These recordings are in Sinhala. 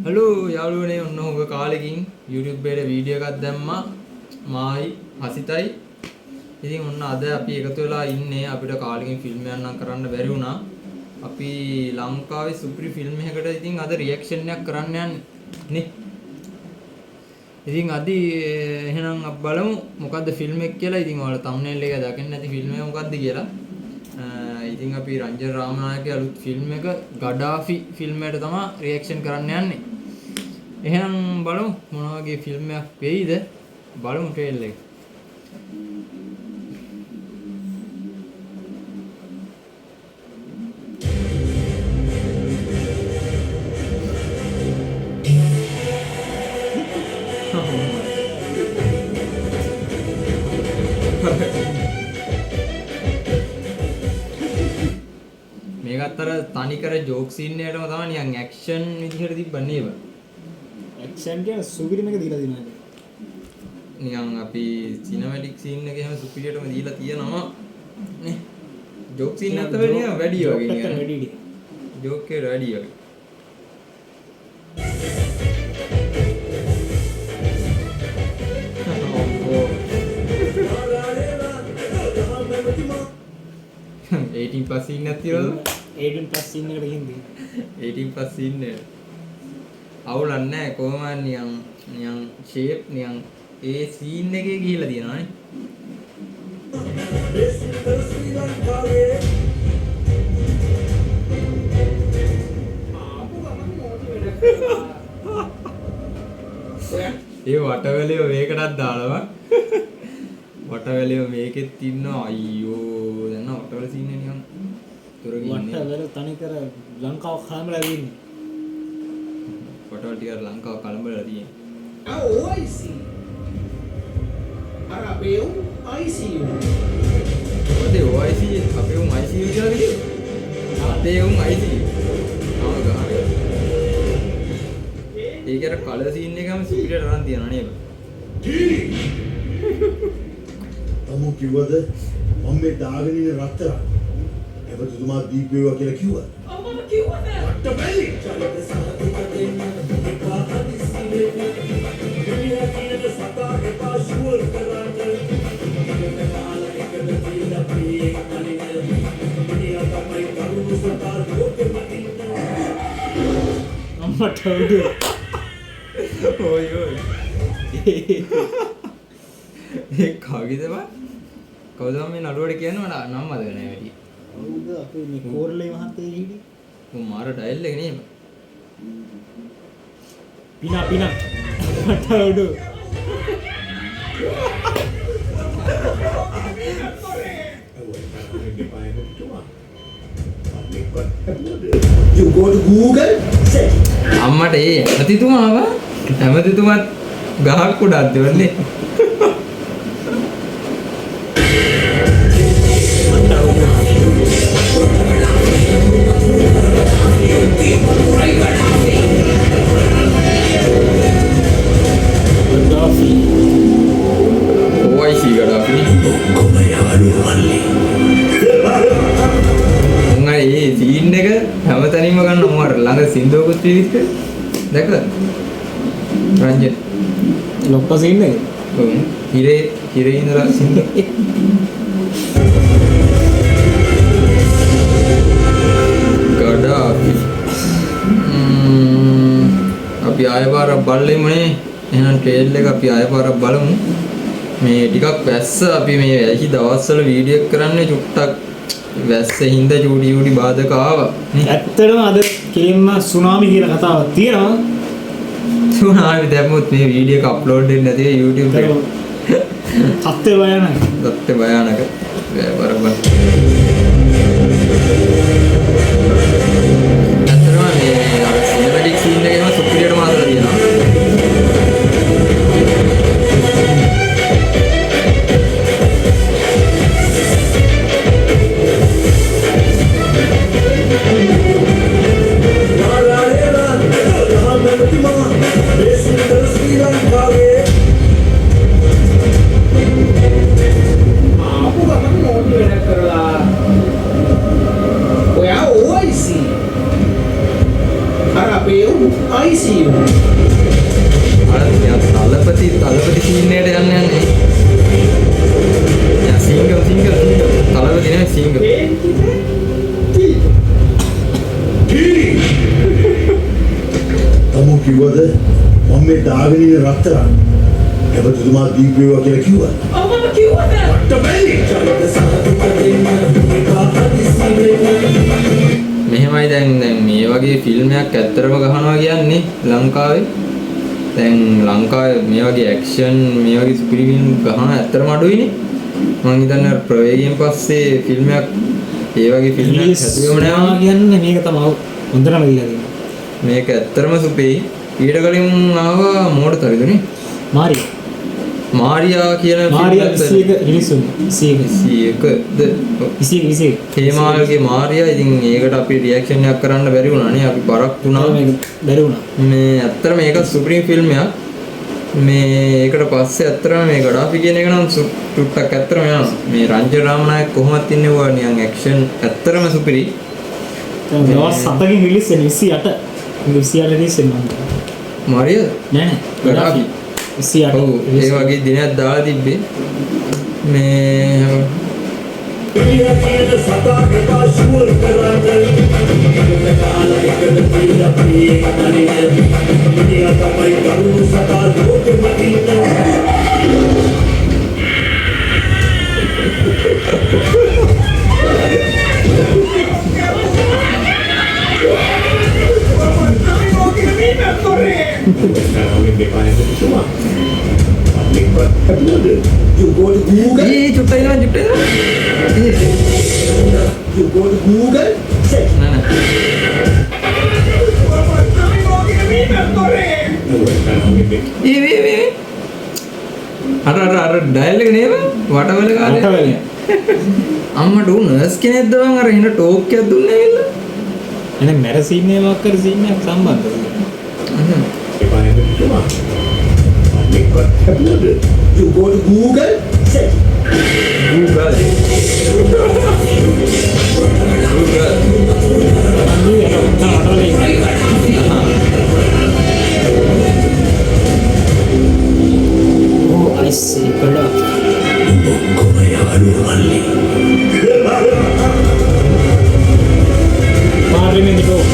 හලෝ යාළුවනේ ඔන්න හොඟ කාලෙකින් YouTube එකේ වීඩියෝ එකක් දැම්මා මායි හසිතයි. ඉතින් ඔන්න අද අපි එකතු වෙලා ඉන්නේ අපිට කාලෙකින් ෆිල්ම් එකක් නම් කරන්න බැරි වුණා. අපි ලංකාවේ සුපිරි ෆිල්ම් එකකට ඉතින් අද රියැක්ෂන් එකක් කරන්න යන්නේ නේ. ඉතින් අද එහෙනම් අපි බලමු මොකද්ද ෆිල්ම් එක කියලා. ඉතින් ඔයාලා thumbnail එක දකින්න නැති ෆිල්ම් එක මොකද්ද කියලා. ඉතින් අපි රංජන් රාමනායකගේ අලුත් ෆිල්ම් එක ගඩාෆි ෆිල්ම් එකට තමයි රියැක්ෂන් කරන්න යන්නේ. එහෙනම් බලමු මොන වගේ ෆිල්ම් එකක් වෙයිද. බලමු ට්‍රේලර් එක. මේකත් අර තනිකර ජෝක් සීන් එකටම තමයි නිකන් ඇක්ෂන් විදිහට තිබ්බන්නේ ඒව. ඇක්ෂන් කියන සුපිරිම එක දීලා දිනවා. නිකන් අපි සිනමැටික් සීන් එක එහෙම සුපිරියටම දීලා තියෙනවා නේ. ජෝක් සීන් එකත් වෙන්නේ වැඩි වගේ නිකන්. වැඩි. ජෝක් එක වැඩි වගේ. ඒටින් ප්ලස් සීන් එකක් තියනවද? 18+ සීන් එකට ගිහින් 18+ සීන් එක. අවුලක් නැහැ කොහොම නිකන් ෂේප් නිකන් ඒ සීන් එකේ ගිහිල්ලා තියෙනවානේ. ඒ වටවැලිය මේකටත් දානවා. වටවැලිය මේකෙත් ඉන්නවා. අයියෝ දැන් වටවැල සීන් එක නිකන් තුරකින් ඉන්නේ. වටවැල තනිකර ලංකාව කලඹලා තියෙන්නේ. වටවැල ටික ලංකාව කලඹලා තියෙන්නේ. I see. Arabeu, I see you. ඔතේ OIC අපේ උන් ICU කියලා කිව්වේ. අපේ උන් ICU. ආව ගහන්නේ. ඒක අර කලර් සීන් එකම සුපිරියට අරන් තියනවා නේද? තමුන් කිව්වද මම මේ දාගෙන ඉන්න රත්තරන් එවතුමා දීපේවා කියලා කිව්වා. මම කිව්වා නෑ. වට බැලි. චලිත සහතික දෙන්න. එපා හදිස්සියේ. දුනියා කියන සතා එපා ෂුවර් කරන්න. ඉගෙන කාලා එකට දීලා ප්‍රියේ කලින්. දුනියා තමයි කරුණු සතා ලෝකෙම ඉන්න. අම්මට උඩ. ඔය ඔය. ඒ කවුද බා? කවුද මේ නළුවට කියන්නේ මට නම් මතක නෑ වැඩි. කවුද අපේ මේ කෝරළේ මහත්තයා හිටි? උන් මාර ඩයල් එක නේ. පිනා මට උඩ. You go to Google, search. අම්මට ඒ ඇමතිතුමාව ඇමතිතුමත් ගහක් උඩක් දෙවන්නේ. OIC Gaddafi. උන්ගේ ඒ සීන් එක හැමතැනින්ම ගන්න උමාර ළඟ සින්දුවකුත් විදිහට දැකලා රංජන් ලොක්ක සීන් එක. හිරේ ඉඳලා සින්දුව ගඩාෆි. අපි ආයෙ පාරක් බලෙමුනේ. එහෙනම් ට්‍රේල් එක අපි ආයෙ පාරක් බලමු. මේ ටිකක් වැස්ස අපි මේ ඇහි දවස්වල වීඩියෝ කරන්නේ චුට්ටක් වැස්ස හින්දා චූටි බාධක ආවා. ඇත්තටම අද කෙලින්ම සුනාමි කියන කතාවක් තියෙනවා. සුනාමි දැම්මොත් මේ වීඩියෝ එක අප්ලෝඩ් වෙන්නේ නැති YouTube එකට. තත්ත්වය භයානක. තත්ත්වය භයානක. බරපතල. ඇත්තටම මේ අර සිනමැටික් සීන් එකේම සුපිරියට මාතලා තියෙනවා. ආපු ගමන් නෝඩ් වෙනස් කරලා ICU. අර තලපති සීන් එකට යන්නේ. යා සිංගම් තලපති නෙමෙයි සිංගම්. තමු කිව්වද මම මේ දාගෙන ඉන්න රත්තරන් එබතුමා දීපේවා කියලා කිව්වා. මම කිව්වද? පට්ටබැලි චරිත සාධක දෙන්න එපා හදිසි වෙන්න. මෙහෙමයි දැන් මේ වගේ ෆිල්ම් එකක් ඇත්තරම ගහනවා කියන්නේ ලංකාවේ. දැන් ලංකාවේ මේ වගේ ඇක්ෂන් මේ වගේ සුපිරි ෆිල්ම් ගහන ඇත්තරම අඩුයිනේ. මම හිතන්නේ අර ප්‍රවේගයෙන් පස්සේ ෆිල්ම් එකක් ඒ වගේ ෆිල්ම් එකක් හැදුවෙම නෑ කියන්නේ මේක තමයි හොඳටම දීලා තියෙන්නේ. මේක ඇත්තරම සුපිරි. ඊට කලින් ආවා මෝඩතරයිදුනේ. මාරියා කියන මාරියා 21 රිලීස් වුණා. 21ද 21. හේමාල්ගේ මාරියා. ඉතින් ඒකට අපි රියැක්ෂන් එකක් කරන්න බැරි වුණා නේ. අපි බරක් වුණා. මේක බැරි වුණා. මේ ඇත්තට මේක සුපිරි ෆිල්ම් එකක්. මේ ඒකට පස්සේ ඇත්තටම මේ ගඩාෆි කියන එක නම් ටුට්ටක් ඇත්තටම යනවා. මේ රංජන් රාමනායක කොහොමද ඉන්නේ ඔය නිකන් ඇක්ෂන් ඇත්තටම සුපිරි. දවස් 7කින් රිලීස් වෙන 28. 28 රිලීස් වෙනවා. මාරියා නෑ ගඩාෆි 28. ඔව් ඒ වගේ දිනයක් දාලා තිබ්බේ. මේ दुनिया की सता के पास शूर कराते काला एक दिल अपनी एक नरीने दुनिया का भाई करूँ सता दो के मदीने You go to Google. ඒ චුට්ටයි නෑ You go to Google. Check. නෑ ඒ අර ඩයල් එක නේද වටවල කාලේ වටවල. අම්මට උ නර්ස් කෙනෙක්ද වන් අර හින ටෝක් එකක් දුන්නේ ඇවිල්ලා එනේ මැරසීන් එකක් කර සීන් එකක් සම්බන්ධද? You go to Google. Check. Google Oh, I see. Product. Parliament talk.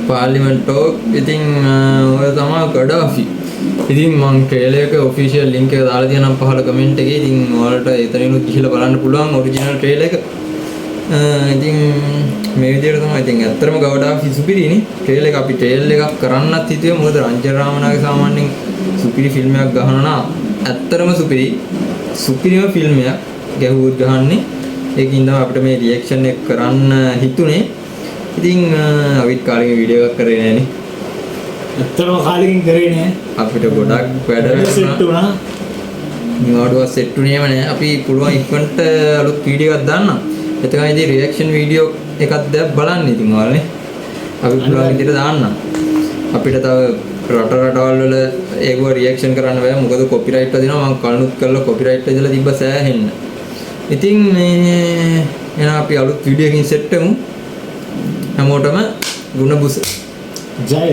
පාර්ලිමේන්තු ටෝක්. ඉතින් ඔය තමයි ගඩාෆි. ඉතින් මම ට්‍රේලර් එක ඔෆිෂියල් ලින්ක් එක දාලා තියෙනම් පහළ කමෙන්ට් එකේ. ඉතින් ඔයාලට එතනිනුත් ගිහලා බලන්න පුළුවන් ඔරිජිනල් ට්‍රේලර් එක. ඉතින් මේ විදිහට තමයි. ඉතින් ඇත්තටම ගඩාෆි සුපිරිනේ. ට්‍රේලර් එක අපි ට්‍රේලර් එකක් කරන්නත් හිතුවේ. මොකද රංජන් රාමනාගේ සාමාන්‍යයෙන් සුපිරි ෆිල්ම් එකක් ගහනවා. ඇත්තටම සුපිරිම ෆිල්ම් එකක් ගැහුවොත් ගහන්නේ. ඒකින් තමයි අපිට මේ රියැක්ෂන් එක කරන්න හිතුනේ. ඉතින් අවිත් කාලෙක වීඩියෝ එකක් කරේ නෑනේ. ඇත්තටම කාලෙකින් කරේ නෑ. අපිට ගොඩක් වැඩ සෙට් වුණා. නිවාඩුව සෙට් වුණේම නෑ. අපි පුළුවන් ඉක්මනට අලුත් වීඩියෝ එකක් දාන්න. එතකන් ඉතින් රියැක්ෂන් වීඩියෝ එකක් දැන් බලන්න ඉතින් ඔයාලනේ. අපි පුළුවන් විදිහට දාන්න. අපිට තව රටවල් වල ඒකව රියැක්ෂන් කරන්න බෑ. මොකද කොපිරයිට් වදිනවා. මම කලිනුත් කරලා කොපිරයිට් ඇදලා තිබ්බ සෑහෙන්න. ඉතින් මේ එන අපි අලුත් වීඩියෝ එකකින් සෙට් වෙමු. හැමෝටම ගුණ බුස ජය